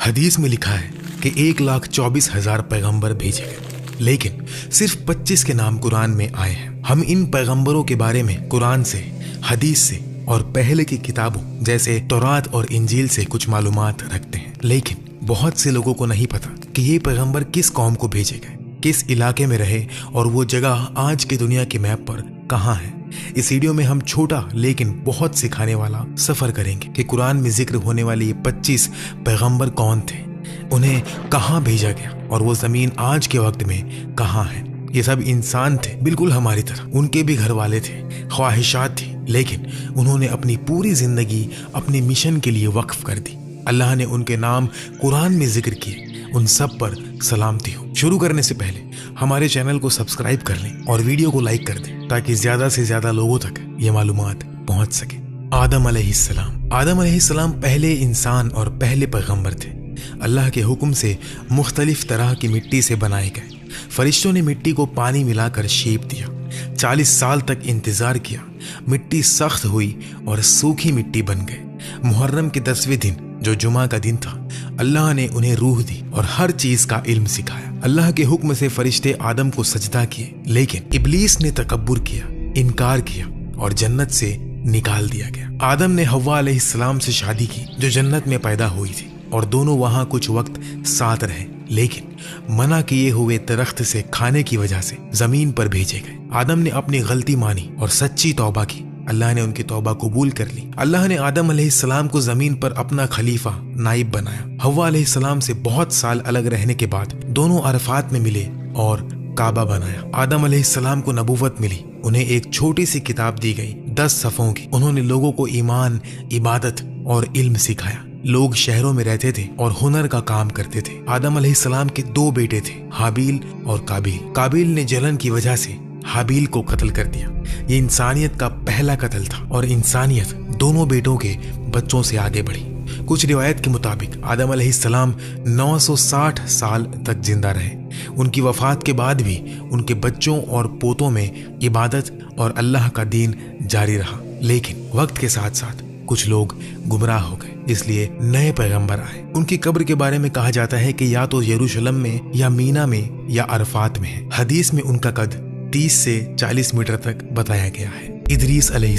حدیث میں لکھا ہے کہ 1,24,000 پیغمبر بھیجے گئے، لیکن صرف 25 کے نام قرآن میں آئے ہیں۔ ہم ان پیغمبروں کے بارے میں قرآن سے، حدیث سے اور پہلے کی کتابوں جیسے تورات اور انجیل سے کچھ معلومات رکھتے ہیں، لیکن بہت سے لوگوں کو نہیں پتا کہ یہ پیغمبر کس قوم کو بھیجے گئے، کس علاقے میں رہے اور وہ جگہ آج کی دنیا کے میپ پر کہاں ہے۔ اس ویڈیو میں ہم چھوٹا لیکن بہت سکھانے والا سفر کریں گے کہ قرآن میں ذکر ہونے والے یہ 25 پیغمبر کون تھے، انہیں کہاں بھیجا گیا اور وہ زمین آج کے وقت میں کہاں ہے۔ یہ سب انسان تھے، بالکل ہماری طرح، ان کے بھی گھر والے تھے، خواہشات تھی، لیکن انہوں نے اپنی پوری زندگی اپنے مشن کے لیے وقف کر دی۔ اللہ نے ان کے نام قرآن میں ذکر کیے، ان سب پر سلامتی ہو۔ شروع کرنے سے پہلے ہمارے چینل کو سبسکرائب کر لیں اور ویڈیو کو لائک کر دیں تاکہ زیادہ سے زیادہ لوگوں تک یہ معلومات پہنچ سکے۔ آدم علیہ السلام پہلے انسان اور پہلے پیغمبر تھے۔ اللہ کے حکم سے مختلف طرح کی مٹی سے بنائے گئے۔ فرشتوں نے مٹی کو پانی ملا کر شیپ دیا، 40 سال تک انتظار کیا، مٹی سخت ہوئی اور سوکھی مٹی بن گئے۔ محرم کے 10ویں دن جو جمعہ کا دن تھا، اللہ نے انہیں روح دی اور ہر چیز کا علم سکھایا۔ اللہ کے حکم سے فرشتے آدم کو سجدہ کیے، لیکن ابلیس نے تکبر کیا، انکار کیا اور جنت سے نکال دیا گیا۔ آدم نے حوا علیہ السلام سے شادی کی جو جنت میں پیدا ہوئی تھی، اور دونوں وہاں کچھ وقت ساتھ رہے، لیکن منع کیے ہوئے درخت سے کھانے کی وجہ سے زمین پر بھیجے گئے۔ آدم نے اپنی غلطی مانی اور سچی توبہ کی، اللہ نے ان کی توبہ قبول کر لی۔ اللہ نے آدم علیہ السلام کو زمین پر اپنا خلیفہ، نائب بنایا۔ حوا علیہ السلام سے بہت سال الگ رہنے کے بعد دونوں عرفات میں ملے اور کعبہ بنایا۔ آدم علیہ السلام کو نبوت ملی، انہیں ایک چھوٹی سی کتاب دی گئی 10 صفحوں کی۔ انہوں نے لوگوں کو ایمان، عبادت اور علم سکھایا۔ لوگ شہروں میں رہتے تھے اور ہنر کا کام کرتے تھے۔ آدم علیہ السلام کے 2 بیٹے تھے، حابیل اور قابیل۔ قابیل نے جلن کی وجہ سے حابیل کو قتل کر دیا۔ یہ انسانیت کا پہلا قتل تھا اور انسانیت دونوں بیٹوں کے بچوں سے آگے بڑھی۔ کچھ روایت کے مطابق آدم علیہ السلام 960 سال تک زندہ رہے۔ ان کی وفات کے بعد بھی ان کے بچوں اور پوتوں میں عبادت اور اللہ کا دین جاری رہا، لیکن وقت کے ساتھ ساتھ کچھ لوگ گمراہ ہو گئے، اس لیے نئے پیغمبر آئے۔ ان کی قبر کے بارے میں کہا جاتا ہے کہ یا تو یروشلم میں یا مینا میں یا عرفات میں ہے۔ حدیث میں ان کا قد 30 سے 40 میٹر تک بتایا گیا ہے۔ ادریس علیہ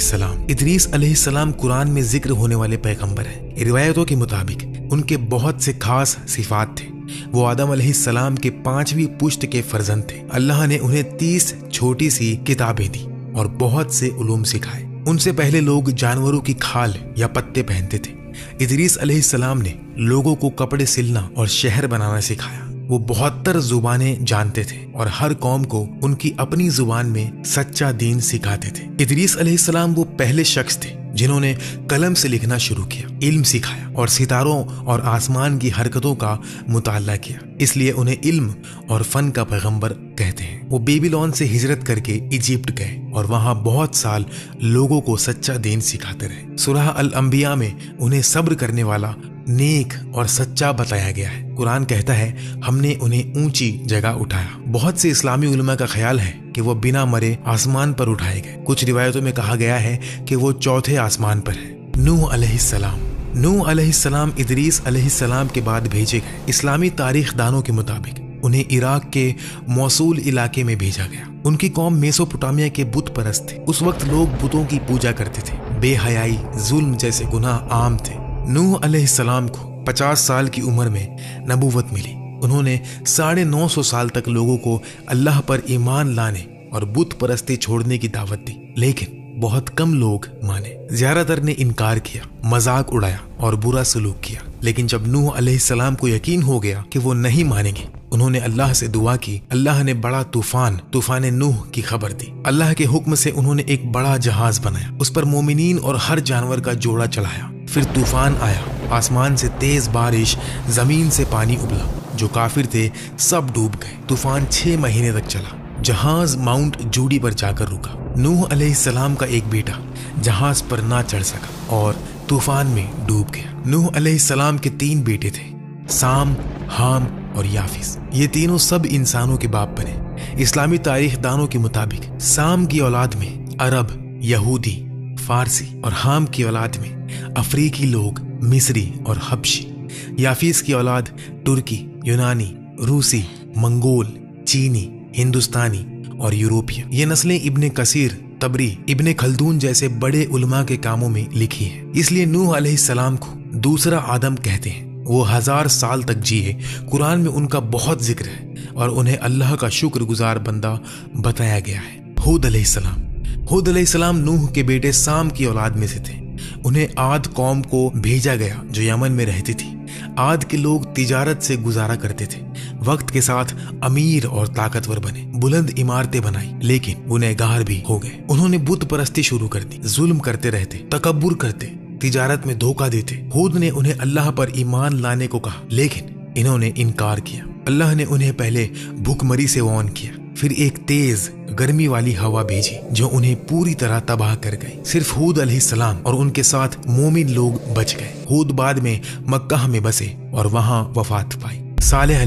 السلام قرآن میں ذکر ہونے والے پیغمبر ہیں۔ روایتوں کے مطابق ان کے بہت سے خاص صفات تھے۔ وہ آدم علیہ السلام کے 5ویں پشت کے فرزند تھے۔ اللہ نے انہیں 30 چھوٹی سی کتابیں دی اور بہت سے علوم سکھائے۔ ان سے پہلے لوگ جانوروں کی کھال یا پتے پہنتے تھے۔ ادریس علیہ السلام نے لوگوں کو کپڑے سلنا اور شہر بنانا سکھایا۔ وہ 72 زبانیں جانتے تھے اور ہر قوم کو ان کی اپنی زبان میں سچا دین سکھاتے تھے۔ ادریس علیہ السلام وہ پہلے شخص تھے جنہوں نے قلم سے لکھنا شروع کیا، علم سکھایا اور ستاروں اور آسمان کی حرکتوں کا مطالعہ کیا، اس لیے انہیں علم اور فن کا پیغمبر کہتے ہیں۔ وہ بیبیلون سے ہجرت کر کے ایجپٹ گئے اور وہاں بہت سال لوگوں کو سچا دین سکھاتے رہے۔ سورہ الانبیاء میں انہیں صبر کرنے والا، نیک اور سچا بتایا گیا ہے۔ قرآن کہتا ہے ہم نے انہیں اونچی جگہ اٹھایا۔ بہت سے اسلامی علماء کا خیال ہے کہ وہ بنا مرے آسمان پر اٹھائے گئے۔ کچھ روایتوں میں کہا گیا ہے کہ وہ 4تھے آسمان پر ہے۔ نوح علیہ السلام ادریس علیہ السلام کے بعد بھیجے گئے۔ اسلامی تاریخ دانوں کے مطابق انہیں عراق کے موصول علاقے میں بھیجا گیا۔ ان کی قوم میسوپوٹامیہ کے بت پرست تھے۔ اس وقت لوگ بتوں کی پوجا کرتے تھے۔ بے حیائی، ظلم جیسے گناہ عام تھے۔ نوح علیہ السلام کو 50 سال کی عمر میں نبوت ملی۔ انہوں نے 950 سال تک لوگوں کو اللہ پر ایمان لانے اور بت پرستی چھوڑنے کی دعوت دی، لیکن بہت کم لوگ مانے۔ زیادہ تر نے انکار کیا، مذاق اڑایا اور برا سلوک کیا۔ لیکن جب نوح علیہ السلام کو یقین ہو گیا کہ وہ نہیں مانیں گے، انہوں نے اللہ سے دعا کی۔ اللہ نے بڑا طوفان نوح کی خبر دی۔ اللہ کے حکم سے انہوں نے ایک بڑا جہاز بنایا، اس پر مومنین اور ہر جانور کا جوڑا چڑھایا۔ پھر طوفان آیا، آسمان سے تیز بارش، زمین سے پانی ابلا، جو کافر تھے سب ڈوب گئے۔ طوفان 6 مہینے تک چلا۔ جہاز ماؤنٹ جوڈی پر جا کر رکا۔ نوح علیہ السلام کا ایک بیٹا جہاز پر نہ چڑھ سکا اور طوفان میں ڈوب گیا۔ نوح علیہ السلام کے 3 بیٹے تھے، سام، حام اور یافس۔ یہ تینوں سب انسانوں کے باپ بنے۔ اسلامی تاریخ دانوں کے مطابق سام کی اولاد میں عرب، یہودی، فارسی اور حام کی اولاد میں افریقی لوگ، مصری اور حبشی۔ याफीस की औलाद तुर्की, यूनानी, रूसी, मंगोल, चीनी, हिंदुस्तानी और यूरोपियन। ये नस्लें इब्ने कसीर, तबरी, इब्ने खल्दून जैसे बड़े उलमा के कामों में लिखी है। इसलिए नूह अलैहिस्सलाम को दूसरा आदम कहते हैं। वो 1000 साल तक जिए। कुरान में उनका बहुत जिक्र है और उन्हें अल्लाह का शुक्रगुजार बंदा बताया गया है। हूद अलैहिस्सलाम नूह के बेटे साम की औलाद में से थे। उन्हें आद कौम को भेजा गया जो यमन में रहती थी। आद के लोग तिजारत से गुजारा करते थे। वक्त के साथ अमीर और ताकतवर बने, बुलंद इमारतें बनाई, लेकिन गुनहगार भी हो गए। उन्होंने बुत परस्ती शुरू कर दी, जुल्म करते रहते, तकब्बुर करते, तिजारत में धोखा देते। हूद ने उन्हें अल्लाह पर ईमान लाने को कहा, लेकिन इन्होंने इनकार किया। अल्लाह ने उन्हें पहले भूखमरी से वार्न किया, फिर एक तेज गर्मी वाली हवा भेजी जो उन्हें पूरी तरह तबाह कर गई। सिर्फ हूद अलैहिस्सलाम और उनके साथ मोमिन लोग बच गए। हूद बाद में मक्का में बसे और वहां वफात पाई। सालेह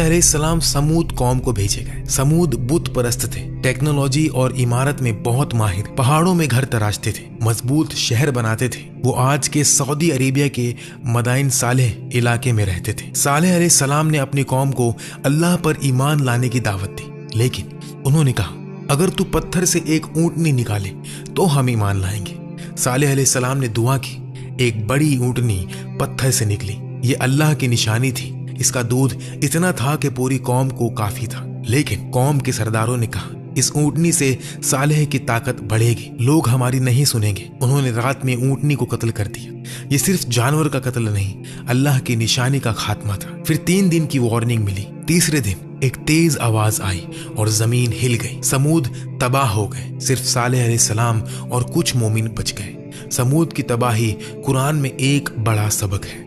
अलैहिस्सलाम समूद कौम को भेजे गए। समूद बुत परस्त थे, टेक्नोलॉजी और इमारत में बहुत माहिर, पहाड़ों में घर तराशते थे, मजबूत शहर बनाते थे। वो आज के सऊदी अरेबिया के मदाइन सालेह इलाके में रहते थे। सालेह अलैहिस्सलाम ने अपनी कौम को अल्लाह पर ईमान लाने की दावत दी, लेकिन उन्होंने कहा, अगर तू पत्थर से एक ऊंटनी निकाले तो हम ईमान लाएंगे। सालेह अलैहिस्सलाम ने दुआ की, एक बड़ी ऊंटनी पत्थर से निकली। ये अल्लाह की निशानी थी। इसका दूध इतना था कि पूरी कौम को काफी था। लेकिन कौम के सरदारों ने कहा, इस ऊंटनी से सालेह की ताकत बढ़ेगी, लोग हमारी नहीं सुनेंगे। उन्होंने रात में ऊंटनी को कत्ल कर दिया। ये सिर्फ जानवर का कत्ल नहीं, अल्लाह की निशानी का खात्मा था। फिर 3 दिन की वार्निंग मिली। तीसरे दिन एक तेज आवाज आई और जमीन हिल गई। समूद तबाह हो गए। सिर्फ सालेह अलैहिस्सलाम और कुछ मोमिन बच गए। समूद की तबाही कुरान में एक बड़ा सबक है।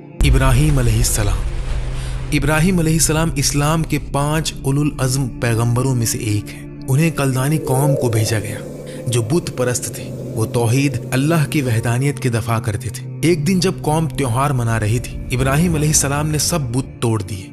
इब्राहिम अलैहिस्सलाम इस्लाम के 5 उलुल अज़्म पैगंबरों में से एक हैं। उन्हें कल्दानी कौम को भेजा गया जो बुत परस्त थे। वो तौहीद, अल्लाह की वहदानियत के दफा करते थे। एक दिन जब कौम त्योहार मना रही थी, इब्राहिम अलैहिस्सलाम ने सब बुत तोड़ दिए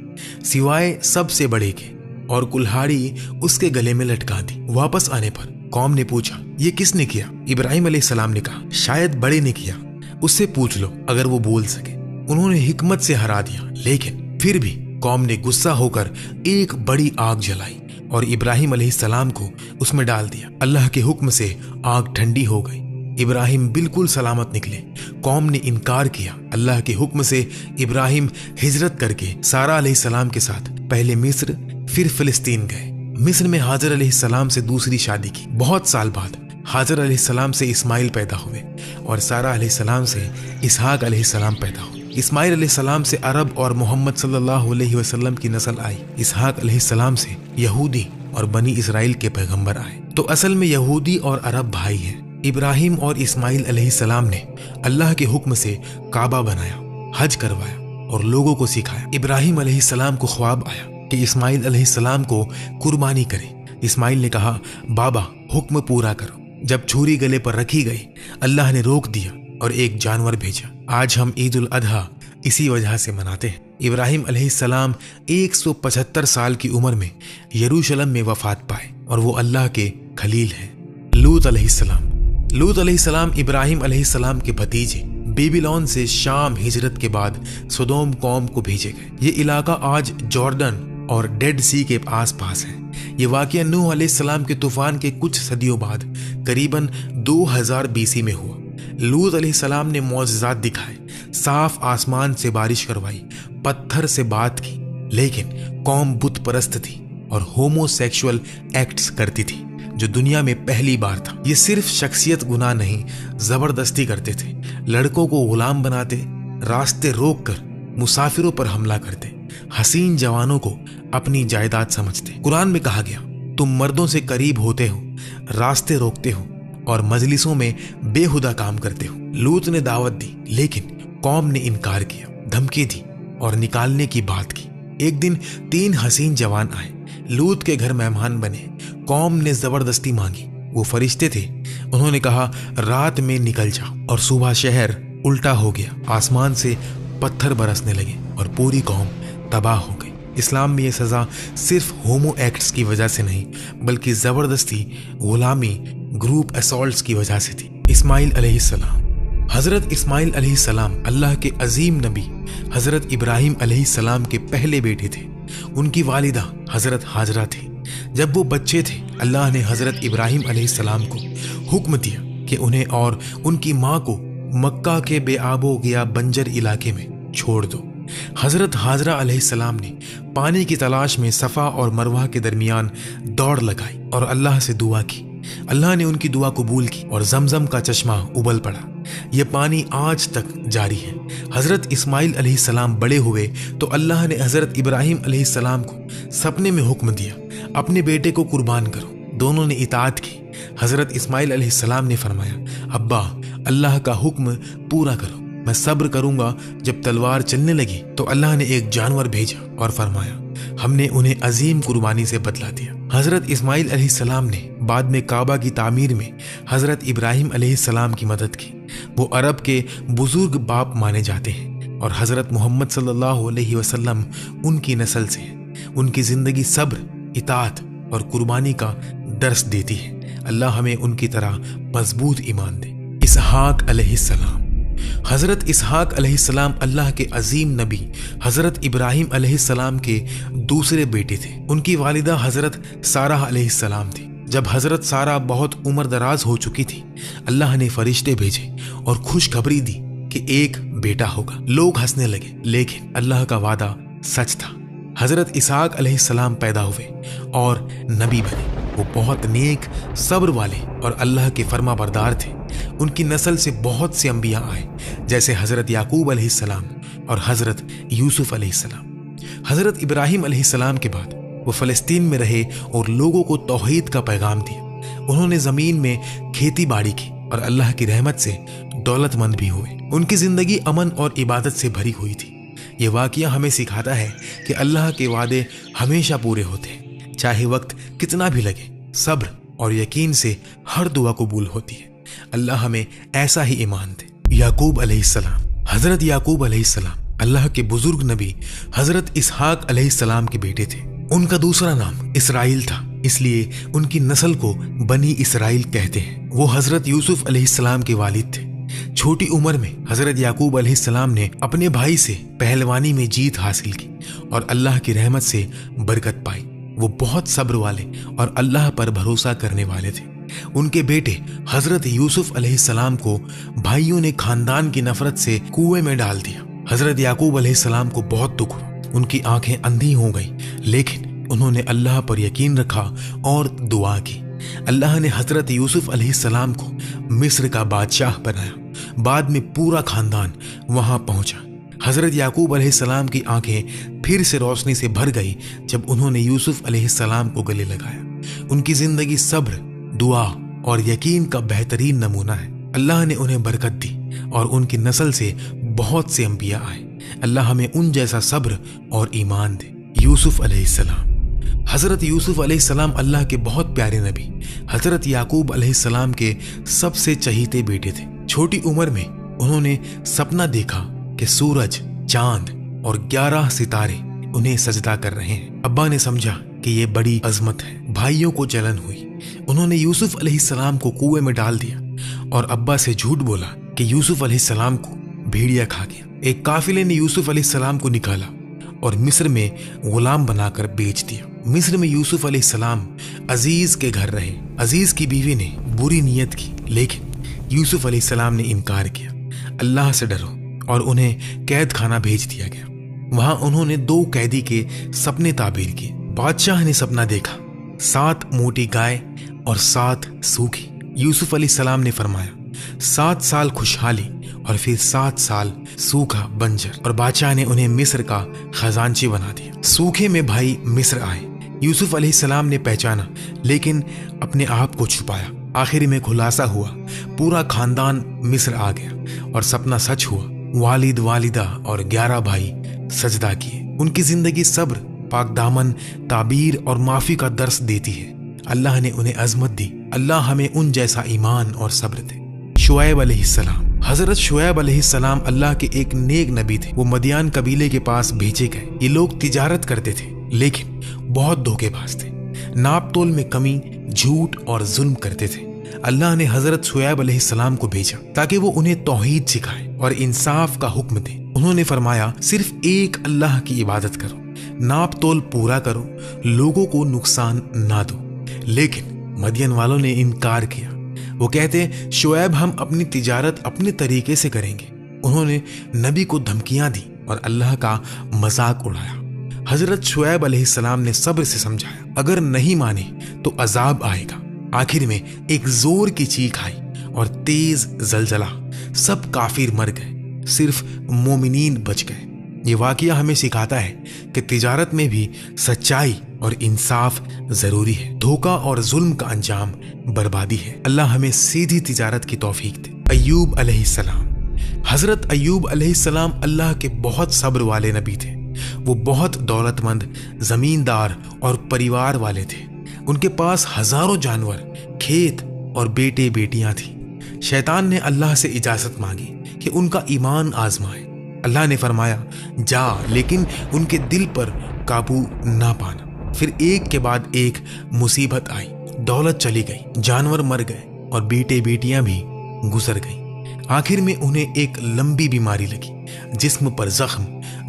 सिवाय सबसे बड़े के, और कुल्हाड़ी उसके गले में लटका दी। वापस आने पर कौम ने पूछा, ये किसने किया? इब्राहिम अलैहिस्सलाम ने कहा, शायद बड़े ने किया, उससे पूछ लो अगर वो बोल सके। उन्होंने हिकमत से हरा दिया, लेकिन फिर भी कौम ने गुस्सा होकर एक बड़ी आग जलाई और इब्राहिम अलैहिस्सलाम को उसमें डाल दिया। अल्लाह के हुक्म से आग ठंडी हो गई। इब्राहिम बिल्कुल सलामत निकले। कौम ने इनकार किया। अल्लाह के हुक्म से इब्राहिम हिजरत करके सारा अलैहिस्सलाम के साथ पहले मिस्र फिर फिलिस्तीन गए। मिस्र में हाजर अलैहिस्सलाम से दूसरी शादी की। बहुत साल बाद हाजर अलैहिस्सलाम से इस्माइल पैदा हुए और सारा अलैहिस्सलाम से इसहाक अलैहिस्सलाम पैदा हुए। इस्माइल अलैहिस्सलाम से अरब और मोहम्मद सल्लल्लाहु अलैहि वसल्लम की नस्ल आई। इसहाक अलैहिस्सलाम से यहूदी और बनी इसराइल के पैगंबर आए। तो असल में यहूदी और अरब भाई हैं। इब्राहिम और इस्माइल अलैहिस्सलाम ने अल्लाह के हुक्म से काबा बनाया, हज करवाया और लोगों को सिखाया। इब्राहिम अलैहिस्सलाम को ख्वाब आया कि इस्माइल अलैहिस्सलाम को कुर्बानी करें। इस्माइल ने कहा, बाबा हुक्म पूरा करो। जब छुरी गले पर रखी गई, अल्लाह ने रोक दिया और एक जानवर भेजा। आज हम ईद उल अधा इसी वजह से मनाते हैं। इब्राहिम अलैहिस्सलाम 175 साल की उम्र में यरूशलेम में वफात पाए और वो अल्लाह के खलील हैं। लूत अलैहिस्सलाम इब्राहिम अलैहिस्सलाम के भतीजे बेबीलोन से शाम हिजरत के बाद सदोम कौम को भेजे गए। ये इलाका आज जॉर्डन और डेड सी के आसपास है। ये वाकया नूह अलैहिस्सलाम के तूफान के कुछ सदियों बाद करीबन 2000 बीसी में हुआ। लूत अलैहिस्सलाम ने मौजज़ात दिखाए, साफ आसमान से बारिश करवाई, पत्थर से बात की, लेकिन कौम बुत परस्त थी और होमोसेक्सुअल एक्ट्स करती थी, जो दुनिया में पहली बार था। ये सिर्फ शख्सियत गुनाह नहीं, जबरदस्ती करते थे। लड़कों को गुलाम बनाते, रास्ते रोक कर मुसाफिरों पर हमला करते, हसीन जवानों को अपनी जायदाद समझते। कुरान में कहा गया, तुम मर्दों से करीब होते हो, रास्ते रोकते हो और मजलिसों में बेहुदा काम करते हो। लूत ने दावत दी, लेकिन कौम ने इनकार किया, धमकी दी और निकालने की बात की। एक दिन 3 हसीन जवान आए, लूत के घर मेहमान बने। कौम ने जबरदस्ती मांगी। वो फरिश्ते थे। उन्होंने कहा, रात में निकल जाओ, और सुबह शहर उल्टा हो गया। आसमान से पत्थर बरसने लगे और पूरी कौम तबाह हो गई। इस्लाम में ये सजा सिर्फ होमो एक्ट्स की वजह से नहीं, बल्कि जबरदस्ती, गुलामी, ग्रुप असॉल्ट्स की वजह से थी। इस्माइल अलैहिस्सलाम हजरत इस्माइल अलैहिस्सलाम अल्लाह के अजीम नबी हजरत इब्राहिम अलैहिस्सलाम के पहले बेटे थे। उनकी वालिदा हजरत हाजरा थी। जब वो बच्चे थे, अल्लाह ने हजरत इब्राहिम अलैहिस्सलाम को हुक्म दिया कि उन्हें और उनकी माँ को मक्का के बेआबो गया बंजर इलाके में छोड़ दो। हजरत हाजरा अलैहिस्सलाम ने पानी की तलाश में सफ़ा और मरवा के दरमियान दौड़ लगाई और अल्लाह से दुआ की। अल्लाह ने उनकी दुआ कबूल की और जमजम का चश्मा उबल पड़ा। यह पानी आज तक जारी है। हजरत इस्माइल अलैहिस्सलाम बड़े हुए तो अल्लाह ने हजरत इब्राहिम अलैहिस्सलाम को सपने में हुक्म दिया, अपने बेटे को कुर्बान करो। दोनों ने इताअत की। हजरत इस्माइल अलैहिस्सलाम ने फरमाया, अब्बा, अल्लाह का हुक्म पूरा करो, मैं सब्र करूंगा। जब तलवार चलने लगी तो अल्लाह ने एक जानवर भेजा और फरमाया, हमने उन्हें अजीम कुर्बानी से बदला दिया। हजरत इस्माइल अलैहिस्सलाम ने बाद में काबा की तामीर में हजरत इब्राहिम अलैहिस्सलाम की मदद की। वो अरब के बुजुर्ग बाप माने जाते हैं और हजरत मोहम्मद सल्लल्लाहु अलैहि वसल्लम उनकी नस्ल से हैं। उनकी जिंदगी सब्र, इताअत और कुर्बानी का दर्स देती है। अल्लाह हमें उनकी तरह मजबूत ईमान दे। इसहाक अलैहिस्सलाम। हजरत इसहाक अलैहिस्सलाम अल्लाह के अजीम नबी हजरत इब्राहिम अलैहिस्सलाम के दूसरे बेटे थे। उनकी वालिदा हजरत सारा अलैहिस्सलाम थी। जब हजरत सारा बहुत उम्र दराज हो चुकी थी, अल्लाह ने फरिश्ते भेजे और खुशखबरी दी कि एक बेटा होगा। लोग हंसने लगे, लेकिन अल्लाह का वादा सच था। हजरत इसहाक अलैहिस्सलाम पैदा हुए और नबी बने। वो बहुत नेक, सब्र वाले और अल्लाह के फर्मा बरदार थे। उनकी नस्ल से बहुत से अंबिया आए, जैसे हजरत याकूब अलैहिस्सलाम और हजरत यूसुफ अलैहिस्सलाम। हजरत इब्राहिम अलैहिस्सलाम के बाद वो फलस्तीन में रहे और लोगों को तौहीद का पैगाम दिया। उन्होंने जमीन में खेती बाड़ी की और अल्लाह की रहमत से दौलतमंद भी हुए। उनकी जिंदगी अमन और इबादत से भरी हुई थी। ये वाकया हमें सिखाता है कि अल्लाह के वादे हमेशा पूरे होते हैं, चाहे वक्त कितना भी लगे। सब्र और यकीन से हर दुआ कबूल होती है। अल्लाह हमें ऐसा ही ईमान दे। याकूब अलैहिस्सलाम। हजरत याकूब अलैहिस्सलाम अल्लाह के बुजुर्ग नबी हजरत इसहाक अलैहिस्सलाम के बेटे थे। उनका दूसरा नाम इसराइल था, इसलिए उनकी नस्ल को बनी इसराइल कहते हैं। वो हजरत यूसुफ अलैहिस्सलाम के वालिद थे। छोटी उम्र में हजरत याकूब अलैहिस्सलाम ने अपने भाई से पहलवानी में जीत हासिल की और अल्लाह की रहमत से बरकत पाई। वो बहुत सब्र वाले और अल्लाह पर भरोसा करने वाले थे। उनके बेटे हजरत यूसुफ अलैहिस्सलाम को भाइयों ने खानदान की नफरत से कुएं में डाल दिया। हजरत याकूब अलैहिस्सलाम को बहुत दुख हुआ। उनकी आंखें अंधी हो गई, लेकिन उन्होंने अल्लाह पर यकीन रखा और दुआ की। अल्लाह ने हजरत यूसुफ अलैहिस्सलाम को मिस्र का बादशाह बनाया। बाद में पूरा खानदान वहां पहुंचा। हजरत याकूब अलैहिस्सलाम की आंखें फिर से रोशनी से भर गई जब उन्होंने यूसुफ अलैहिस्सलाम को गले लगाया। उनकी जिंदगी सब्र, दुआ और यकीन का बेहतरीन नमूना है। अल्लाह ने उन्हें बरकत दी और उनकी नस्ल से बहुत से अंबिया आए। अल्लाह हमें उन जैसा सब्र और ईमान दे। यूसुफ अलैहिस्सलाम। हजरत यूसुफ अलैहिस्सलाम अल्लाह के बहुत प्यारे नबी हजरत याकूब अलैहिस्सलाम के सबसे चहीते बेटे थे। छोटी उम्र में उन्होंने सपना देखा कि सूरज, चांद और 11 सितारे उन्हें सजदा कर रहे हैं। अब्बा ने समझा कि ये बड़ी अजमत है। भाइयों को जलन हुई। उन्होंने यूसुफ अलैहिस्सलाम को कुएं में डाल दिया और अब्बा से झूठ बोला कि यूसुफ अलैहिस्सलाम को भेड़िया खा गया। एक काफिले ने यूसुफ अलैहिस्सलाम को निकाला और मिस्र में गुलाम बनाकर बेच दिया। मिस्र में यूसुफ अलैहिस्सलाम अजीज के घर रहे। अजीज की बीवी ने बुरी नीयत की, लेकिन यूसुफ अलैहिस्सलाम ने इनकार किया। अल्लाह से डरो और उन्हें कैद खाना भेज दिया गया। वहां उन्होंने 2 कैदी के सपने ताबीर किए। बादशाह ने सपना देखा, 7 मोटी गाय और 7 सूखी। यूसुफ अलैहिस्सलाम ने फरमाया, 7 साल खुशहाली और फिर 7 साल सूखा बंजर। और बादशाह ने उन्हें मिस्र का खजांची बना दिया। सूखे में भाई मिस्र आए। यूसुफ अलैहिस्सलाम ने पहचाना, लेकिन अपने आप को छुपाया। आखिर में खुलासा हुआ, पूरा खानदान मिस्र आ गया और सपना सच हुआ। वालिद, वालिदा और 11 भाई सजदा किए। उनकी जिंदगी सब्र, पाकदामन, ताबीर और माफी का दर्स देती है। अल्लाह ने उन्हें अजमत दी। अल्लाह हमें उन जैसा ईमान और सब्र दे। शुएब अलैहिस्सलाम। हजरत शुएब अलैहिस्सलाम अल्लाह के एक नेक नबी थे। वो मदियान कबीले के पास भेजे गए। ये लोग तिजारत करते थे, लेकिन बहुत धोखेबाज थे। नाप तोल में कमी, झूठ और जुल्म करते थे। अल्लाह ने हजरत शुएब अलैहिस्सलाम को भेजा ताकि वो उन्हें तौहीद सिखाए और इंसाफ का हुक्म दे। उन्होंने फरमाया, सिर्फ एक अल्लाह की इबादत करो, नाप तोल पूरा करो, लोगों को नुकसान ना दो। लेकिन मदियन वालों ने इनकार किया। वो कहते, शुएब हम अपनी तिजारत अपने तरीके से करेंगे। उन्होंने नबी को धमकियां दी और अल्लाह का मजाक उड़ाया। हजरत शुएब अलैहिस्सलाम ने सब्र से समझाया, अगर नहीं माने तो अजाब आएगा। आखिर में एक जोर की चीख आई और तेज जलजला, सब काफिर मर गए, सिर्फ मोमिनीन बच गए। ये वाकया हमें सिखाता है कि तिजारत में भी सच्चाई और इंसाफ जरूरी है। धोखा और जुल्म का अंजाम बर्बादी है। अल्लाह हमें सीधी तिजारत की तौफीक दे। अय्यूब अलैहिस्सलाम। हजरत अय्यूब अलैहिस्सलाम अल्लाह के बहुत सब्र वाले नबी थे। वो बहुत दौलतमंद, जमींदार और परिवार वाले थे। उनके पास हजारों जानवर, खेत और बेटे बेटियां थी। शैतान ने अल्लाह से इजाजत मांगी कि उनका ईमान आजमाए। अल्लाह ने फरमाया, जा, लेकिन उनके दिल पर काबू ना पाना। फिर एक के बाद एक मुसीबत आई। दौलत चली गई, जानवर मर गए और बेटे बेटियां भी गुजर गई। आखिर में उन्हें एक लंबी बीमारी लगी, जिस्म पर जख्म,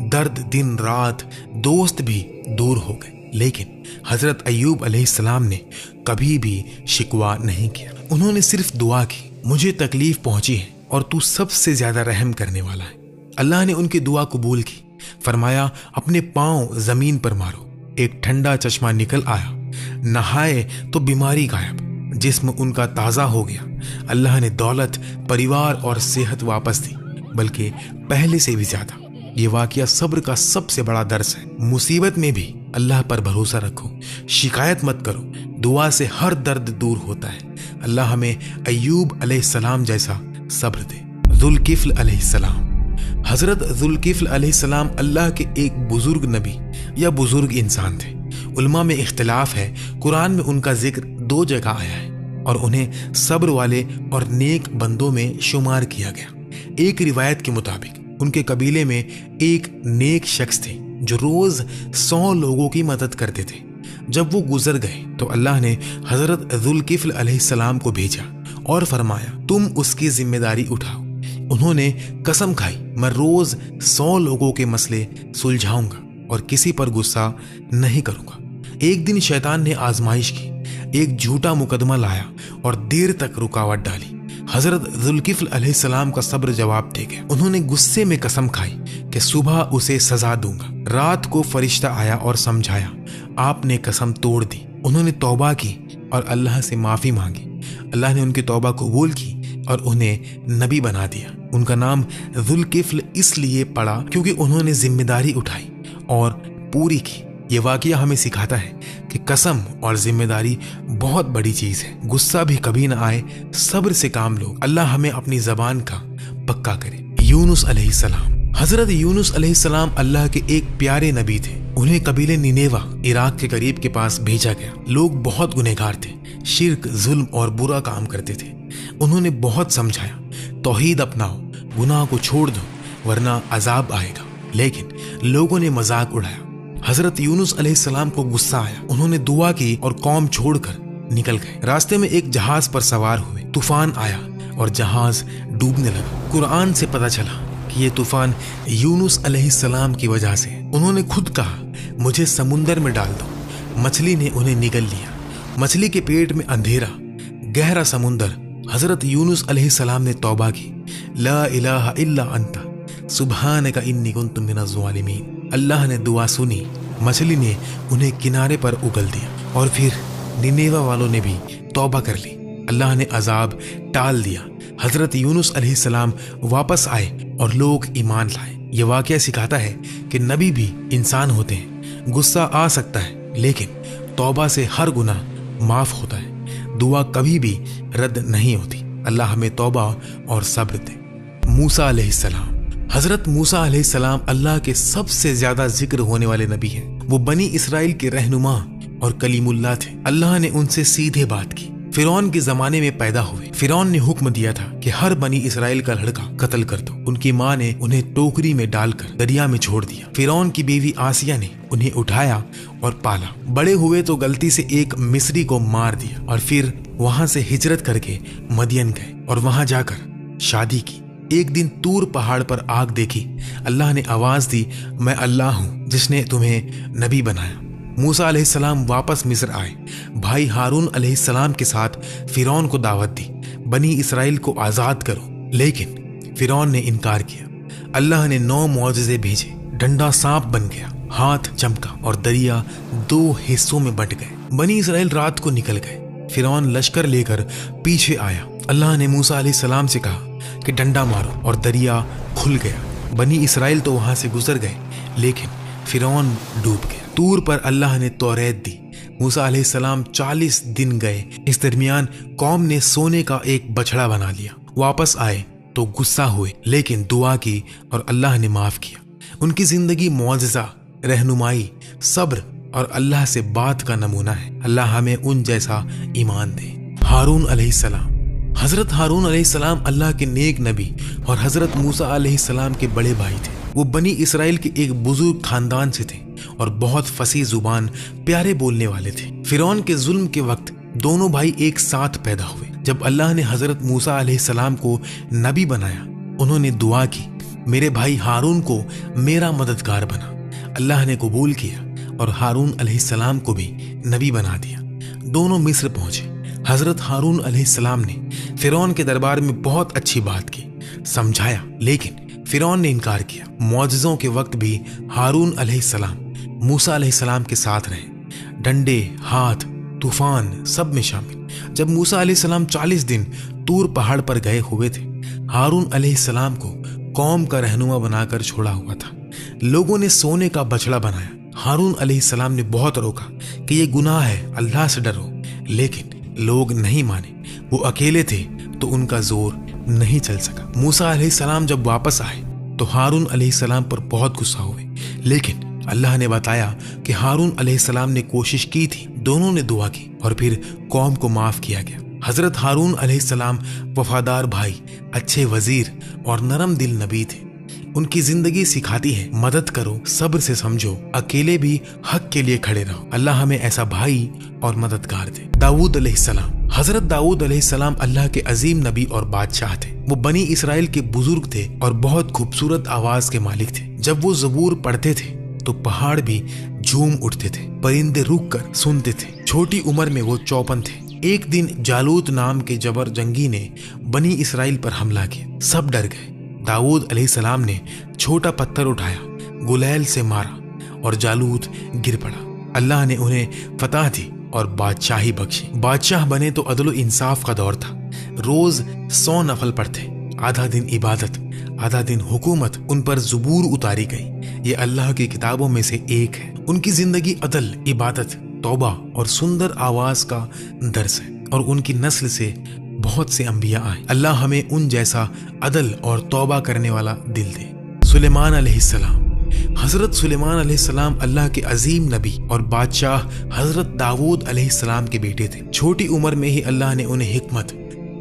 दर्द दिन रात, दोस्त भी दूर हो गए। लेकिन हजरत अय्यूब अलैहिस्सलाम ने कभी भी शिकवा नहीं किया। उन्होंने सिर्फ दुआ की, मुझे तकलीफ पहुंची है और तू सबसे ज्यादा रहम करने वाला है। अल्लाह ने उनकी दुआ कबूल की। फरमाया, अपने पांव जमीन पर मारो। एक ठंडा चश्मा निकल आया। नहाए तो बीमारी गायब, जिस्म उनका ताजा हो गया। अल्लाह ने दौलत, परिवार और सेहत वापस दी, बल्कि पहले से भी ज्यादा। ये वाकया सब्र का सबसे बड़ा दर्स है। मुसीबत में भी अल्लाह पर भरोसा रखो, शिकायत मत करो, दुआ से हर दर्द दूर होता है। अल्लाह हमें अय्यूब अलैहिस्सलाम जैसा सब्र दे। जुल्किफ्ल अलैहिस्सलाम। हजरत जुल्किफ्ल अलैहिस्सलाम अल्लाह के एक बुजुर्ग नबी या बुजुर्ग इंसान थे। उलमा में इख्तिलाफ है। कुरान में उनका जिक्र 2 जगह आया है और उन्हें सब्र वाले और नेक बंदों में शुमार किया गया। एक रिवायत के मुताबिक उनके कबीले में एक नेक शख्स थे जो रोज 100 लोगों की मदद करते थे। जब वो गुजर गए तो अल्लाह ने हजरत जुल्किफ्ल अलैहिस्सलाम को भेजा और फरमाया, तुम उसकी जिम्मेदारी उठाओ। उन्होंने कसम खाई, मैं रोज 100 लोगों के मसले सुलझाऊंगा और किसी पर गुस्सा नहीं करूंगा। एक दिन शैतान ने आजमाइश की, एक झूठा मुकदमा लाया और देर तक रुकावट डाली। हजरत जुल्किफ्ल अलैहिस्सलाम का सब्र जवाब दे गया। उन्होंने गुस्से में कसम खाई कि सुबह उसे सजा दूंगा। रात को फरिश्ता आया और समझाया, आपने कसम तोड़ दी। उन्होंने तौबा की और अल्लाह से माफी मांगी। अल्लाह ने उनकी तौबा कबूल की और उन्हें नबी बना दिया। उनका नाम जुल्किफ्ल इसलिए पड़ा क्योंकि उन्होंने जिम्मेदारी उठाई और पूरी की। ये वाकया हमें सिखाता है कि कसम और जिम्मेदारी बहुत बड़ी चीज है। गुस्सा भी कभी ना आए, सब्र से काम लो। अल्लाह हमें अपनी जबान का पक्का करे। यूनुस अलैहिस्सलाम। हजरत यूनुस अलैहिस्सलाम अल्लाह के एक प्यारे नबी थे। उन्हें कबीले निनेवा, इराक के करीब के पास भेजा गया। लोग बहुत गुनहगार थे, शिर्क, जुल्म और बुरा काम करते थे। उन्होंने बहुत समझाया, तौहीद अपनाओ, गुनाह को छोड़ दो वरना अजाब आएगा। लेकिन लोगों ने मजाक उड़ाया। हजरत यूनुस अलैहिस्सलाम को गुस्सा आया। उन्होंने दुआ की और कौम छोड़कर निकल गए। रास्ते में एक जहाज पर सवार हुए। तूफान आया और जहाज डूबने लगा। कुरान से पता चला कि ये तूफान यूनुस अलैहिस्सलाम की वजह से। उन्होंने खुद कहा, मुझे समुंदर में डाल दो। मछली ने उन्हें निगल लिया। मछली के पेट में अंधेरा, गहरा समुंदर। हजरत यूनुस अलैहिस्सलाम ने तौबा की, ला इलाहा इल्ला अंता सुब्हानका इन्नी कुन्तु मिनज़ ज़ालिमीन। अल्लाह ने दुआ सुनी। मछली ने उन्हें किनारे पर उगल दिया और फिर निनेवा वालों ने भी तौबा कर ली। अल्लाह ने अजाब टाल दिया। हजरत यूनुस अलैहिस्सलाम वापस आए और लोग ईमान लाए। ये वाकया सिखाता है कि नबी भी इंसान होते हैं। गुस्सा आ सकता है, लेकिन तौबा से हर गुनाह माफ होता है। दुआ कभी भी रद्द नहीं होती। अल्लाह हमें तौबा और सब्र दे। मूसा अलैहिस्सलाम। हजरत मूसा अलैहिस्सलाम अल्लाह के सबसे ज्यादा जिक्र होने वाले नबी हैं। वो बनी इसराइल के रहनुमा और कलीमुल्लाह थे। अल्लाह ने उनसे सीधे बात की। फिरौन के जमाने में पैदा हुए। फिरौन ने हुक्म दिया था कि हर बनी इसराइल का लड़का कत्ल कर दो। उनकी माँ ने उन्हें टोकरी में डालकर दरिया में छोड़ दिया। फिरौन की बीवी आसिया ने उन्हें उठाया और पाला। बड़े हुए तो गलती से एक मिस्री को मार दिया और फिर वहां से हिजरत करके मदियन गए और वहां जाकर शादी की। एक दिन तूर पहाड़ पर आग देखी। अल्लाह ने आवाज दी, मैं अल्लाह हूं जिसने तुम्हें नबी बनाया। मूसा अलैहिस्सलाम वापस मिस्र आए। भाई हारून अलैहिस्सलाम के साथ फिरौन को दावत दी, बनी इसराइल को आजाद करो, लेकिन फिरौन ने इनकार किया। अल्लाह ने 9 मौजज़े भेजे। डंडा सांप बन गया, हाथ चमका और दरिया 2 हिस्सों में बंट गए। बनी इसराइल रात को निकल गए। फिरौन लश्कर लेकर पीछे आया। अल्लाह ने मूसा अलैहिस्सलाम से कहा कि डंडा मारो और दरिया खुल गया। बनी इसराइल तो वहां से गुजर गए, लेकिन फिरौन डूब गया। तूर पर अल्लाह ने तौरेत दी। मूसा अलैहिस्सलाम 40 दिन गए। इस दरमियान कौम ने सोने का एक बछड़ा बना लिया। वापस आए तो गुस्सा हुए, लेकिन दुआ की और अल्लाह ने माफ किया। उनकी जिंदगी मौजज़ा, रहनुमाई, सब्र और अल्लाह से बात का नमूना है। अल्लाह हमें उन जैसा ईमान दे। हारून अलैहिस्सलाम। हजरत हारून अलैहिस्सलाम अल्लाह के नेक नबी और हजरत मूसा अलैहिस्सलाम के बड़े भाई थे। वो बनी इसराइल के एक बुजुर्ग खानदान से थे और बहुत फसी जुबान, प्यारे बोलने वाले थे। फिरौन के जुल्म के वक्त दोनों भाई एक साथ पैदा हुए। जब अल्लाह ने हजरत मूसा अलैहिस्सलाम को नबी बनाया, उन्होंने दुआ की, मेरे भाई हारून को मेरा मददगार बना। अल्लाह ने कबूल किया और हारून अलैहिस्सलाम को भी नबी बना दिया। दोनों मिस्र पहुंचे। हजरत हारून अलैहिस्सलाम ने फिरौन के दरबार में बहुत अच्छी बात की, समझाया, लेकिन फिरौन ने इनकार किया। मौजज़ों के वक्त भी हारून अलैहिस्सलाम मूसा अलैहिस्सलाम के साथ रहे। डंडे, हाथ, तूफान सब में शामिल। जब मूसा अलैहिस्सलाम 40 दिन तूर पहाड़ पर गए हुए थे, हारून अलैहिस्सलाम को कौम का रहनुमा बनाकर छोड़ा हुआ था। लोगों ने सोने का बछड़ा बनाया। हारून अलैहिस्सलाम ने बहुत रोका कि ये गुनाह है, अल्लाह से डरो, लेकिन लोग नहीं माने। वो अकेले थे तो उनका जोर नहीं चल सका। मूसा अलैहिस्सलाम जब वापस आए तो हारून अलैहिस्सलाम पर बहुत गुस्सा हुए, लेकिन अल्लाह ने बताया कि हारून अलैहिस्सलाम ने कोशिश की थी। दोनों ने दुआ की और फिर कौम को माफ किया गया। हजरत हारून अलैहिस्सलाम वफादार भाई, अच्छे वजीर और नरम दिल नबी थे। उनकी जिंदगी सिखाती है, मदद करो, सब्र से समझो, अकेले भी हक के लिए खड़े रहो। अल्लाह हमें ऐसा भाई और मददगार दे। दाऊद अलैहिस्सलाम। हजरत दाऊद अलैहिस्सलाम अल्लाह के अजीम नबी और बादशाह थे। वो बनी इसराइल के बुजुर्ग थे और बहुत खूबसूरत आवाज के मालिक थे। जब वो ज़बूर पढ़ते थे तो पहाड़ भी झूम उठते थे, परिंदे रुक कर सुनते थे। छोटी उम्र में वो 54 थे। एक दिन जालूत नाम के जबर जंगी ने बनी इसराइल पर हमला किया। सब डर गए। दाऊद अलैहिस्सलाम ने छोटा पत्थर उठाया, गुलैल से मारा और जालूत गिर पड़ा। अल्लाह ने उन्हें फतह दी और बादशाही बख्शी। बादशाह बने तो अदल इंसाफ का दौर था। रोज 100 नफल पढ़ते, आधा दिन इबादत, आधा दिन हुकूमत। उन पर ज़बूर उतारी गई। ये अल्लाह की किताबों में से एक है। उनकी जिंदगी अदल, इबादत, तौबा और सुंदर आवाज का दर्स है और उनकी नस्ल से बहुत से अंबिया आए। अल्लाह हमें उन जैसा अदल और तौबा करने वाला दिल दे। सुलेमान अलैहिस्सलाम। हजरत सुलेमान अलैहिस्सलाम अल्लाह के अजीम नबी और बादशाह हजरत दाऊद अलैहिस्सलाम के बेटे थे। छोटी उम्र में ही अल्लाह ने उन्हें हिकमत,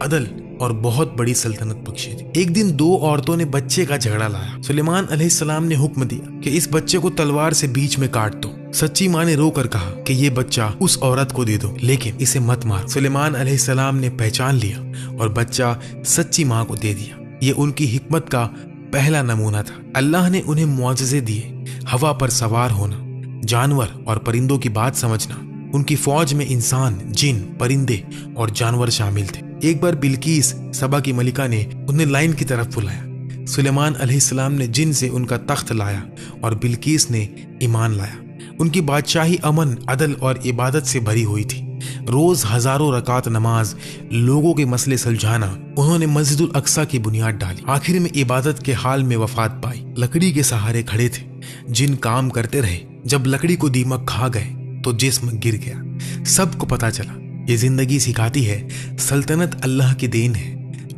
अदल और बहुत बड़ी सल्तनत बख्शी थी। एक दिन 2 औरतों ने बच्चे का झगड़ा लाया। सुलेमान अलैहिस्सलाम ने हुक्म दिया कि इस बच्चे को तलवार से बीच में काट दो। सच्ची माँ ने रोकर कहा कि ये बच्चा उस औरत को दे दो, लेकिन इसे मत मार। सुलेमान अलैहिस्सलाम ने पहचान लिया और बच्चा सच्ची माँ को दे दिया। ये उनकी हिकमत का पहला नमूना था। अल्लाह ने उन्हें मुआजिज़े दिए, हवा पर सवार होना, जानवर और परिंदों की बात समझना। उनकी फौज में इंसान, जिन, परिंदे और जानवर शामिल थे। एक बार बिल्कीस, सबा की मलिका ने उन्हें लाइन की तरफ बुलाया। सुलेमान अलैहिस्सलाम ने जिन से उनका तख्त लाया और बिल्कीस ने ईमान लाया। उनकी बादशाही अमन, अदल और इबादत से भरी हुई थी। रोज हजारों रकात नमाज, लोगों के मसले सुलझाना। उन्होंने मस्जिदुल अक्सा की बुनियाद डाली। आखिर में इबादत के हाल में वफात पाई। लकड़ी के सहारे खड़े थे। जिन काम करते रहे। जब लकड़ी को दीमक खा गए तो जिस्म गिर गया। सबको पता चला। ये जिंदगी सिखाती है, सल्तनत अल्लाह की देन है।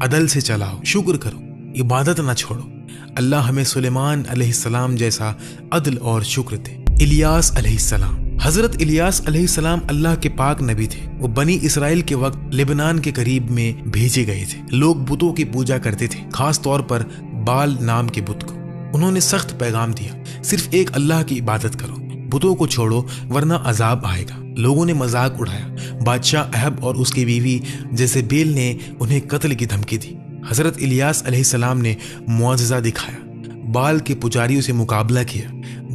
अदल से चलाओ, शुक्र करो, इबादत न छोड़ो। अल्लाह हमें सुलेमान अलैहिस्सलाम जैसा अदल और शुक्र दे। इलियास अलैहिस्सलाम। حضرت الیاس علیہ السلام اللہ کے پاک نبی تھے۔ وہ بنی اسرائیل کے وقت لبنان کے قریب میں بھیجے گئے تھے۔ لوگ بتوں کی پوجا کرتے تھے، خاص طور پر بال نام کے بت کو۔ انہوں نے سخت پیغام دیا، صرف ایک اللہ کی عبادت کرو، بتوں کو چھوڑو ورنہ عذاب آئے گا۔ لوگوں نے مذاق اڑایا۔ بادشاہ اہب اور اس کی بیوی جیزبیل نے انہیں قتل کی دھمکی دی۔ حضرت الیاس علیہ السلام نے معجزہ دکھایا، بال کے پجاریوں سے مقابلہ کیا،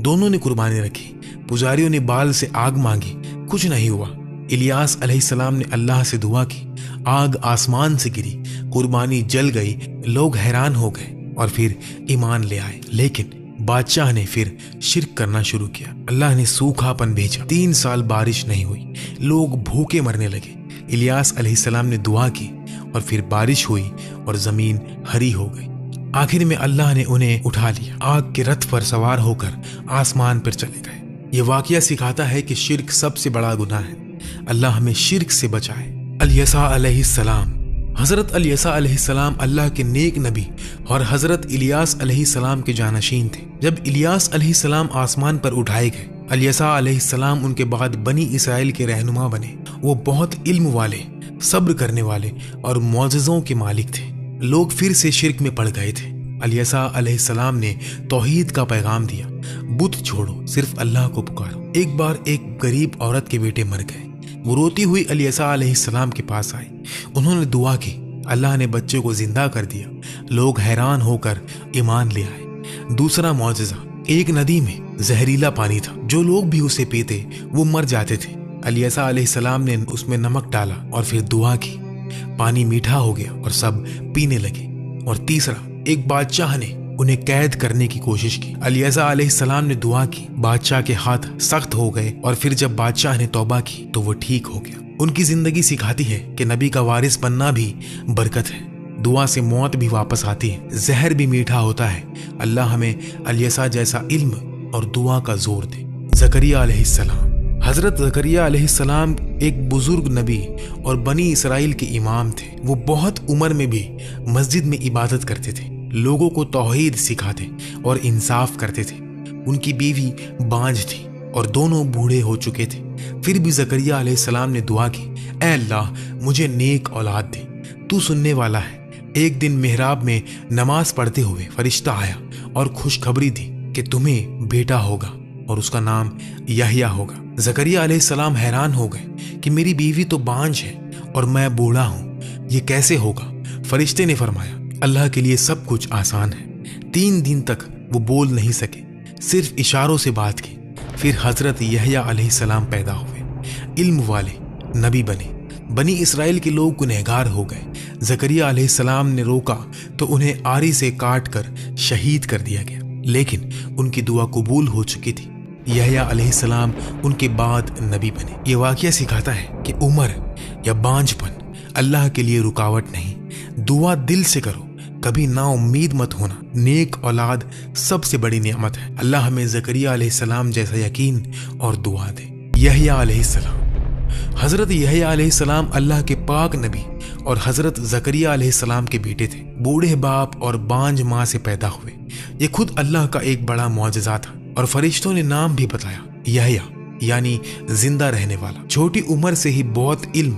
دونوں نے قربانی رکھی۔ پجاریوں نے بال سے آگ مانگی، کچھ نہیں ہوا۔ الیاس علیہ السلام نے اللہ سے دعا کی، آگ آسمان سے گری، قربانی جل گئی۔ لوگ حیران ہو گئے اور پھر ایمان لے آئے، لیکن بادشاہ نے پھر شرک کرنا شروع کیا۔ اللہ نے سوکھا پن بھیجا، 3 سال بارش نہیں ہوئی، لوگ بھوکے مرنے لگے۔ الیاس علیہ السلام نے دعا کی اور پھر بارش ہوئی اور زمین ہری ہو گئی۔ آخر میں اللہ نے انہیں اٹھا لیا، آگ کے رتھ پر سوار ہو کر آسمان پر چلے گئے۔ یہ واقعہ سکھاتا ہے کہ شرک سب سے بڑا گناہ ہے۔ اللہ ہمیں شرک سے بچائے۔ الیسا علیہ السلام۔ حضرت الیسا علیہ السلام اللہ کے نیک نبی اور حضرت الیاس علیہ السلام کے جانشین تھے۔ جب الیاس علیہ السلام آسمان پر اٹھائے گئے، الیسا علیہ السلام ان کے بعد بنی اسرائیل کے رہنما بنے۔ وہ بہت علم والے، صبر کرنے والے اور معجزوں کے مالک تھے۔ لوگ پھر سے شرک میں پڑ گئے تھے۔ الیسا علیہ السلام نے توحید کا پیغام دیا، بت چھوڑو، صرف اللہ کو پکارو۔ ایک بار ایک غریب عورت کے بیٹے مر گئے۔ وہ روتی ہوئی الیسا علیہ السلام کے پاس آئی۔ انہوں نے دعا کی، اللہ نے بچے کو زندہ کر دیا۔ لوگ حیران ہو کر ایمان لے آئے۔ دوسرا معجزہ، ایک ندی میں زہریلا پانی تھا، جو لوگ بھی اسے پیتے وہ مر جاتے تھے۔ الیسا علیہ السلام نے اس میں نمک ڈالا اور پھر دعا کی، پانی میٹھا ہو گیا اور سب پینے لگے۔ اور تیسرا، ایک بادشاہ نے انہیں قید کرنے کی کوشش کی۔ الیسا علیہ السلام نے دعا کی، بادشاہ کے ہاتھ سخت ہو گئے اور پھر جب بادشاہ نے توبہ کی تو وہ ٹھیک ہو گیا۔ ان کی زندگی سکھاتی ہے کہ نبی کا وارث بننا بھی برکت ہے۔ دعا سے موت بھی واپس آتی ہے، زہر بھی میٹھا ہوتا ہے۔ اللہ ہمیں الیسا جیسا علم اور دعا کا زور دے۔ زکریا علیہ السلام۔ حضرت زکریا علیہ السلام ایک بزرگ نبی اور بنی اسرائیل کے امام تھے۔ وہ بہت عمر میں بھی مسجد میں عبادت کرتے تھے، لوگوں کو توحید سکھاتے اور انصاف کرتے تھے۔ ان کی بیوی بانجھ تھی اور دونوں بوڑھے ہو چکے تھے۔ پھر بھی زکریا علیہ السلام نے دعا کی، اے اللہ مجھے نیک اولاد دے، تو سننے والا ہے۔ ایک دن محراب میں نماز پڑھتے ہوئے فرشتہ آیا اور خوشخبری دی کہ تمہیں بیٹا ہوگا اور اس کا نام یحییٰ ہوگا۔ زکریا علیہ السلام حیران ہو گئے کہ میری بیوی تو بانجھ ہے اور میں بوڑھا ہوں، یہ کیسے ہوگا؟ فرشتے نے فرمایا، اللہ کے لیے سب کچھ آسان ہے۔ 3 دن تک وہ بول نہیں سکے، صرف اشاروں سے بات کی۔ پھر حضرت یحییٰ علیہ السلام پیدا ہوئے، علم والے، نبی بنے۔ بنی اسرائیل کے لوگ گنہگار ہو گئے۔ زکریا علیہ السلام نے روکا تو انہیں آری سے کاٹ کر شہید کر دیا گیا، لیکن ان کی دعا قبول ہو چکی تھی۔ یحییٰ علیہ السلام ان کے بعد نبی بنے۔ یہ واقعہ سکھاتا ہے کہ عمر یا بانجھ پن اللہ کے لیے رکاوٹ نہیں۔ دعا دل سے کرو، کبھی نا امید مت ہونا۔ نیک اولاد سب سے بڑی نعمت ہے۔ اللہ ہمیں زکریا علیہ السلام جیسا یقین اور دعا دے۔ یحییٰ علیہ السلام۔ حضرت یحییٰ علیہ السلام اللہ کے پاک نبی اور حضرت زکریا علیہ السلام کے بیٹے تھے۔ بوڑھے باپ اور بانجھ ماں سے پیدا ہوئے۔ یہ خود اللہ کا ایک بڑا معجزہ تھا، اور فرشتوں نے نام بھی بتایا، یحییٰ یعنی زندہ رہنے والا۔ چھوٹی عمر سے ہی بہت علم،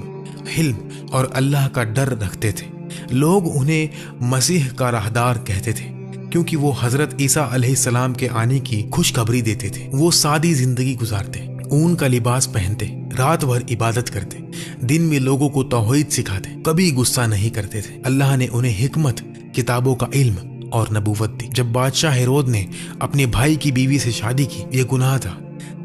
حلم اور اللہ کا ڈر رکھتے تھے۔ لوگ انہیں مسیح کا راہدار کہتے تھے کیونکہ وہ حضرت عیسیٰ علیہ السلام کے آنے کی خوشخبری دیتے تھے۔ وہ سادی زندگی گزارتے، اون کا لباس پہنتے، رات بھر عبادت کرتے، دن میں لوگوں کو توحید سکھاتے، کبھی غصہ نہیں کرتے تھے۔ اللہ نے انہیں حکمت، کتابوں کا علم اور نبوت دی۔ جب بادشاہ ہیرود نے اپنے بھائی کی بیوی سے شادی کی، یہ گناہ تھا۔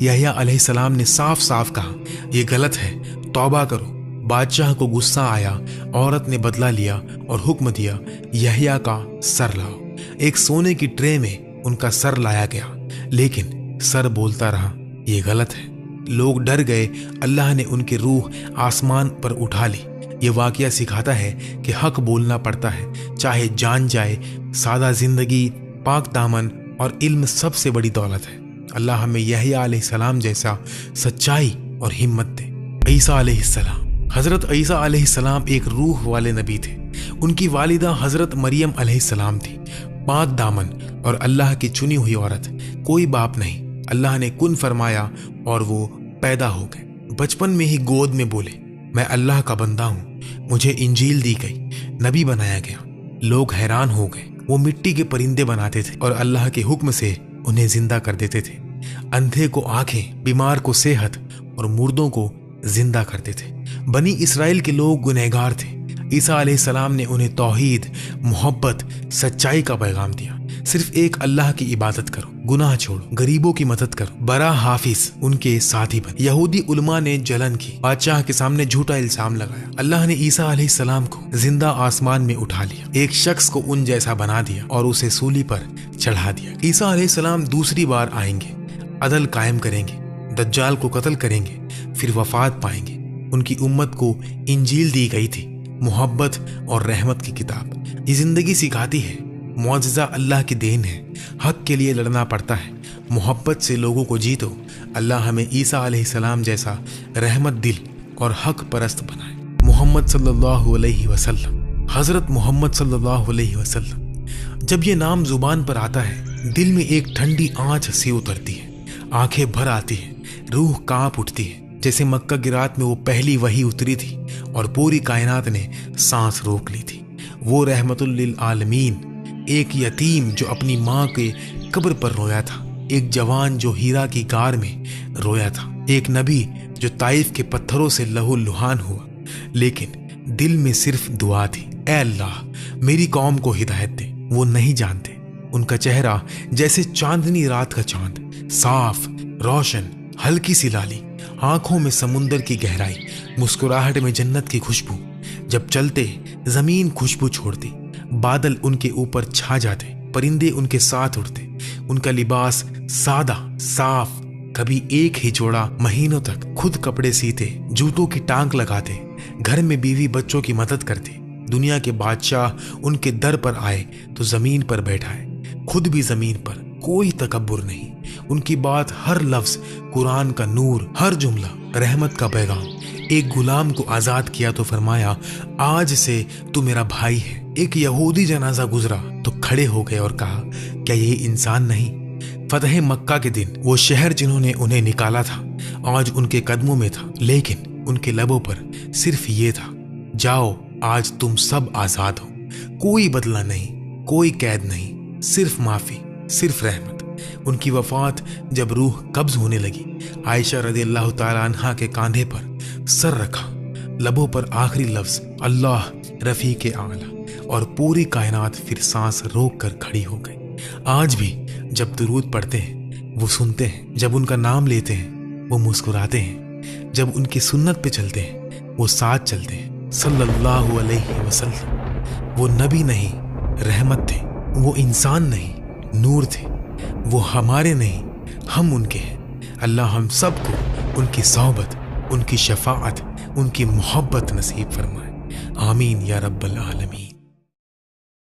یحییٰ علیہ السلام نے صاف صاف کہا، یہ غلط ہے، توبہ کرو۔ بادشاہ کو غصہ آیا، عورت نے بدلہ لیا اور حکم دیا، یحییٰ کا سر لاؤ۔ ایک سونے کی ٹرے میں ان کا سر لایا گیا، لیکن سر بولتا رہا، یہ غلط ہے۔ لوگ ڈر گئے۔ اللہ نے ان کی روح آسمان پر اٹھا لی۔ یہ واقعہ سکھاتا ہے کہ حق بولنا پڑتا ہے، چاہے جان جائے۔ سادہ زندگی، پاک دامن اور علم سب سے بڑی دولت ہے۔ اللہ ہمیں یحییٰ علیہ السلام جیسا سچائی اور ہمت دے۔ عیسیٰ علیہ السلام۔ حضرت عیسیٰ علیہ السلام ایک روح والے نبی تھے۔ ان کی والدہ حضرت مریم علیہ السلام تھی، پاک دامن اور اللہ کی چنی ہوئی عورت۔ کوئی باپ نہیں، اللہ نے کن فرمایا اور وہ پیدا ہو گئے۔ بچپن میں ہی گود میں بولے میں اللہ کا بندہ ہوں، مجھے انجیل دی گئی، نبی بنایا گیا۔ لوگ حیران ہو گئے۔ وہ مٹی کے پرندے بناتے تھے اور اللہ کے حکم سے انہیں زندہ کر دیتے تھے۔ اندھے کو آنکھیں، بیمار کو صحت اور مردوں کو زندہ کرتے تھے۔ بنی اسرائیل کے لوگ گنہگار تھے۔ عیسیٰ علیہ السلام نے انہیں توحید، محبت، سچائی کا پیغام دیا۔ صرف ایک اللہ کی عبادت کرو، گناہ چھوڑو، غریبوں کی مدد کرو، برا حافظ ان کے ساتھی بن۔ یہودی علماء نے جلن کی، بادشاہ کے سامنے جھوٹا الزام لگایا۔ اللہ نے عیسیٰ علیہ السلام کو زندہ آسمان میں اٹھا لیا، ایک شخص کو ان جیسا بنا دیا اور اسے سولی پر چڑھا دیا۔ عیسیٰ علیہ السلام دوسری بار آئیں گے، عدل قائم کریں گے، دجال کو قتل کریں گے، پھر وفات پائیں گے۔ ان کی امت کو انجیل دی گئی تھی، محبت اور رحمت کی کتاب۔ یہ زندگی سکھاتی ہے معجزہ اللہ کی دین ہے، حق کے لیے لڑنا پڑتا ہے، محبت سے لوگوں کو جیتو۔ اللہ ہمیں عیسیٰ علیہ السلام جیسا رحمت دل اور حق پرست بنائے۔ محمد صلی اللہ علیہ وسلم، حضرت محمد صلی اللہ علیہ وسلم۔ جب یہ نام زبان پر آتا ہے دل میں ایک ٹھنڈی آنچ سی اترتی ہے، آنکھیں بھر آتی ہیں، روح کانپ اٹھتی ہے، جیسے مکہ کی رات میں وہ پہلی وحی اتری تھی اور پوری کائنات نے سانس روک لی تھی۔ وہ رحمت للعالمین، ایک یتیم جو اپنی ماں کے قبر پر رویا تھا، ایک جوان جو ہیرا کی غار میں رویا تھا، ایک نبی جو طائف کے پتھروں سے لہو لہان ہوا، لیکن دل میں صرف دعا تھی، اے اللہ میری قوم کو ہدایت دے۔ وہ نہیں جانتے، ان کا چہرہ جیسے چاندنی رات کا چاند، صاف، روشن، ہلکی سی لالی، آنکھوں میں سمندر کی گہرائی، مسکراہٹ میں جنت کی خوشبو۔ جب چلتے زمین خوشبو چھوڑتی، بادل ان کے اوپر چھا جاتے، پرندے ان کے ساتھ اڑتے۔ ان کا لباس سادہ، صاف، کبھی ایک ہی جوڑا مہینوں تک، خود کپڑے سیتے، جوتوں کی ٹانک لگاتے، گھر میں بیوی بچوں کی مدد کرتے۔ دنیا کے بادشاہ ان کے در پر آئے تو زمین پر بیٹھائے، خود بھی زمین پر، کوئی تکبر نہیں۔ ان کی بات، ہر لفظ قرآن کا نور، ہر جملہ رحمت کا پیغام۔ ایک غلام کو آزاد کیا تو فرمایا آج سے تو میرا بھائی ہے۔ ایک یہودی جنازہ گزرا تو کھڑے ہو گئے اور کہا کیا یہ انسان نہیں؟ فتح مکہ کے دن وہ شہر جنہوں نے انہیں نکالا تھا آج ان کے قدموں میں تھا، لیکن ان کے لبوں پر صرف یہ تھا، جاؤ آج تم سب آزاد ہو۔ کوئی بدلہ نہیں، کوئی قید نہیں، صرف معافی، صرف رحمت۔ ان کی وفات جب روح قبض ہونے لگی، عائشہ رضی اللہ تعالیٰ عنہا کے کاندھے پر سر رکھا، لبوں پر آخری لفظ اللہ رفیق اعلیٰ، اور پوری کائنات پھر سانس روک کر کھڑی ہو گئی۔ آج بھی جب درود پڑھتے ہیں وہ سنتے ہیں، جب ان کا نام لیتے ہیں وہ مسکراتے ہیں، جب ان کی سنت پہ چلتے ہیں وہ ساتھ چلتے ہیں۔ صلی اللہ علیہ وسلم وہ نبی نہیں، رحمت تھے، وہ انسان نہیں، نور تھے، وہ ہمارے نہیں، ہم ان کے ہیں۔ اللہ ہم سب کو ان کی صحبت، ان کی شفاعت، ان کی محبت نصیب فرمائے، آمین یا رب العالمین۔